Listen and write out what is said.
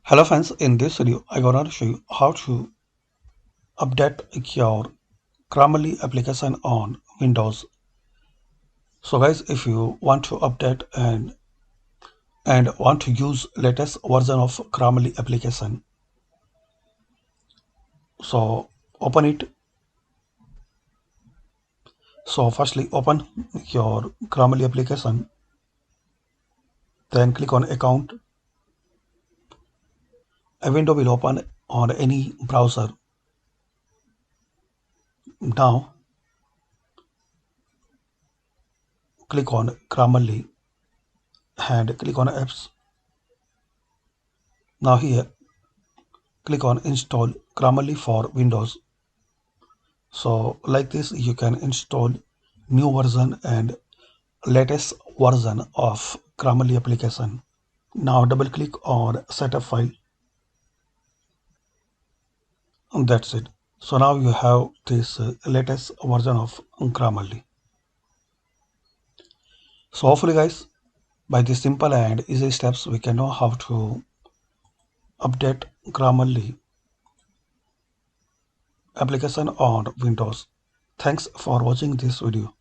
Hello friends, in this video I gonna show you how to update your Grammarly application on Windows. So guys, if you want to update and want to use latest version of Grammarly application, so open it. So firstly open your Grammarly application, then click on account. A window will open on any browser. Now click on Grammarly and click on apps. Now here click on install Grammarly for Windows. So like this you can install new version and latest version of Grammarly application. Now double click on setup file and that's it. So now you have this latest version of Grammarly. So hopefully guys, by these simple and easy steps we can know how to update Grammarly application on Windows. Thanks for watching this video.